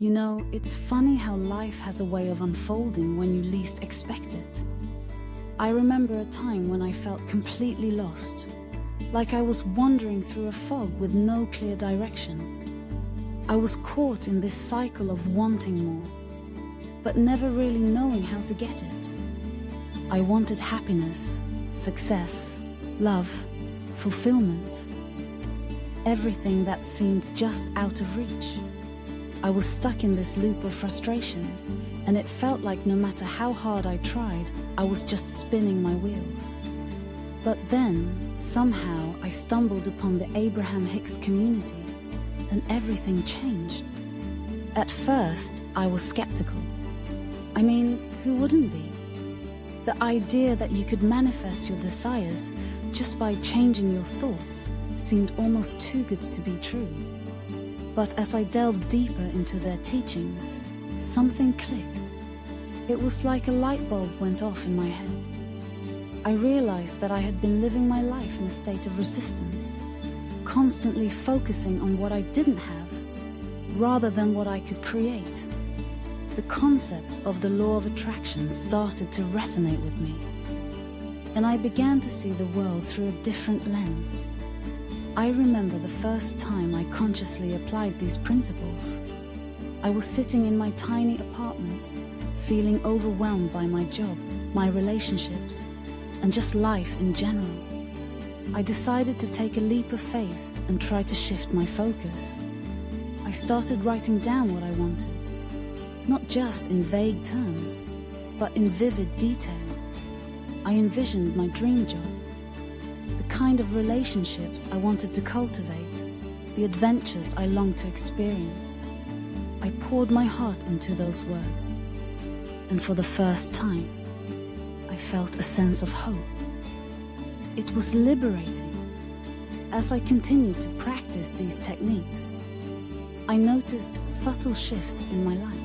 You know, it's funny how life has a way of unfolding when you least expect it. I remember a time when I felt completely lost, like I was wandering through a fog with no clear direction. I was caught in this cycle of wanting more, but never really knowing how to get it. I wanted happiness, success, love, fulfillment. Everything that seemed just out of reach. I was stuck in this loop of frustration, and it felt like no matter how hard I tried, I was just spinning my wheels. But then, somehow, I stumbled upon the Abraham Hicks community, and everything changed. At first, I was skeptical. I mean, who wouldn't be? The idea that you could manifest your desires just by changing your thoughts seemed almost too good to be true. But as I delved deeper into their teachings, something clicked. It was like a light bulb went off in my head. I realized that I had been living my life in a state of resistance, constantly focusing on what I didn't have, rather than what I could create. The concept of the law of attraction started to resonate with me, and I began to see the world through a different lens. I remember the first time I consciously applied these principles. I was sitting in my tiny apartment, feeling overwhelmed by my job, my relationships, and just life in general. I decided to take a leap of faith and try to shift my focus. I started writing down what I wanted, not just in vague terms, but in vivid detail. I envisioned my dream job, the kind of relationships I wanted to cultivate, the adventures I longed to experience. I poured my heart into those words, and for the first time, I felt a sense of hope. It was liberating. As I continued to practice these techniques, I noticed subtle shifts in my life.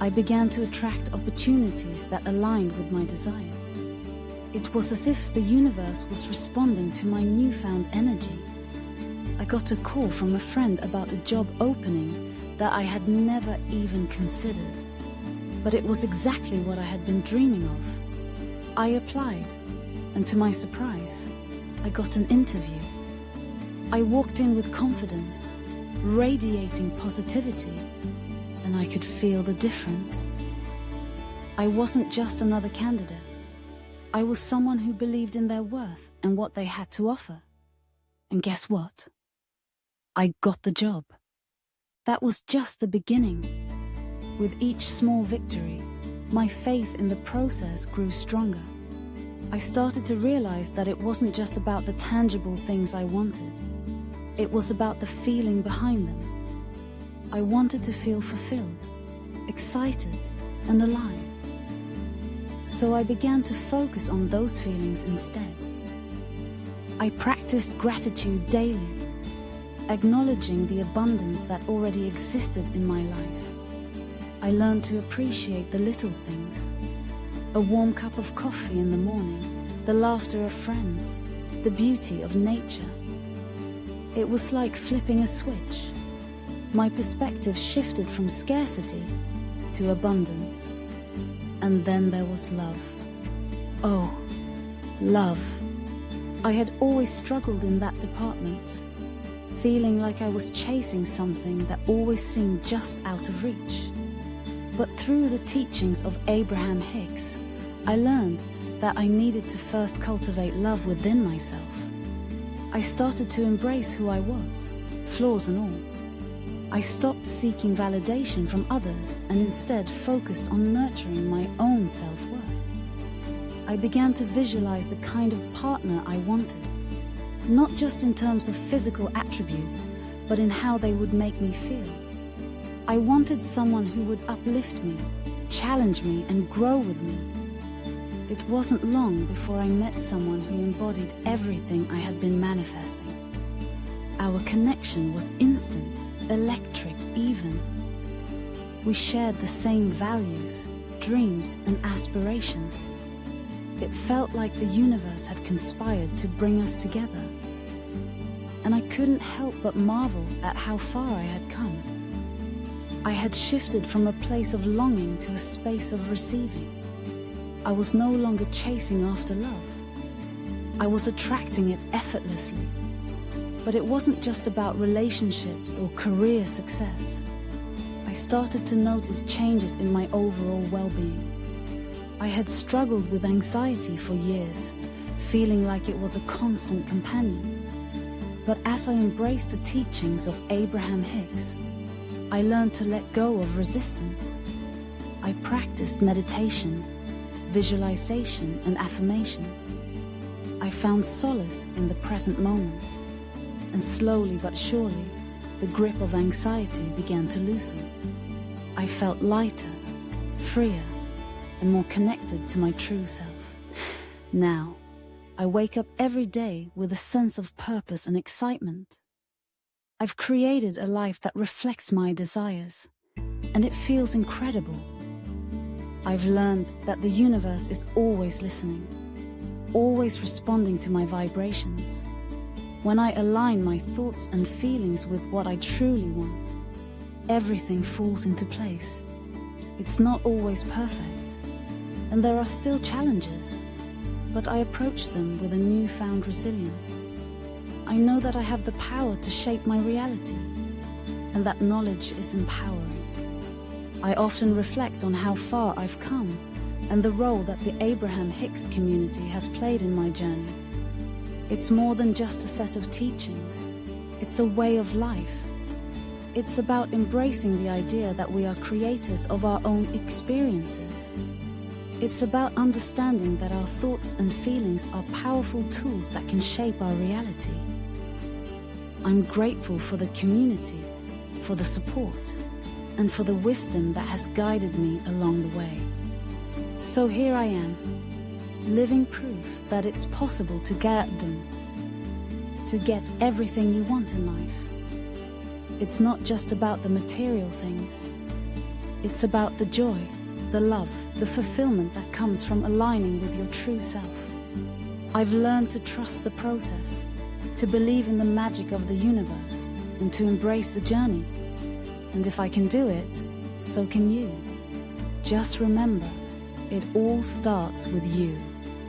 I began to attract opportunities that aligned with my desires. It was as if the universe was responding to my newfound energy. I got a call from a friend about a job opening that I had never even considered, but it was exactly what I had been dreaming of. I applied, and to my surprise, I got an interview. I walked in with confidence, radiating positivity, and I could feel the difference. I wasn't just another candidate. I was someone who believed in their worth and what they had to offer. And guess what? I got the job. That was just the beginning. With each small victory, my faith in the process grew stronger. I started to realize that it wasn't just about the tangible things I wanted. It was about the feeling behind them. I wanted to feel fulfilled, excited, and alive. So I began to focus on those feelings instead. I practiced gratitude daily, acknowledging the abundance that already existed in my life. I learned to appreciate the little things. A warm cup of coffee in the morning, the laughter of friends, the beauty of nature. It was like flipping a switch. My perspective shifted from scarcity to abundance. And then there was love. Oh, love. I had always struggled in that department, feeling like I was chasing something that always seemed just out of reach. But through the teachings of Abraham Hicks, I learned that I needed to first cultivate love within myself. I started to embrace who I was, flaws and all. I stopped seeking validation from others and instead focused on nurturing my own self-worth. I began to visualize the kind of partner I wanted, not just in terms of physical attributes, but in how they would make me feel. I wanted someone who would uplift me, challenge me, and grow with me. It wasn't long before I met someone who embodied everything I had been manifesting. Our connection was instant, electric even. We shared the same values, dreams, and aspirations. It felt like the universe had conspired to bring us together. And I couldn't help but marvel at how far I had come. I had shifted from a place of longing to a space of receiving. I was no longer chasing after love. I was attracting it effortlessly. But it wasn't just about relationships or career success. I started to notice changes in my overall well-being. I had struggled with anxiety for years, feeling like it was a constant companion. But as I embraced the teachings of Abraham Hicks, I learned to let go of resistance. I practiced meditation, visualization, and affirmations. I found solace in the present moment, and slowly but surely, the grip of anxiety began to loosen. I felt lighter, freer, and more connected to my true self. Now, I wake up every day with a sense of purpose and excitement. I've created a life that reflects my desires, and it feels incredible. I've learned that the universe is always listening, always responding to my vibrations. When I align my thoughts and feelings with what I truly want, everything falls into place. It's not always perfect, and there are still challenges, but I approach them with a newfound resilience. I know that I have the power to shape my reality, and that knowledge is empowering. I often reflect on how far I've come and the role that the Abraham Hicks community has played in my journey. It's more than just a set of teachings. It's a way of life. It's about embracing the idea that we are creators of our own experiences. It's about understanding that our thoughts and feelings are powerful tools that can shape our reality. I'm grateful for the community, for the support, and for the wisdom that has guided me along the way. So here I am, living proof that it's possible to get everything you want in life. It's not just about the material things. It's about the joy, the love, the fulfillment that comes from aligning with your true self. I've learned to trust the process, to believe in the magic of the universe, and to embrace the journey. And if I can do it, so can you. Just remember, it all starts with you.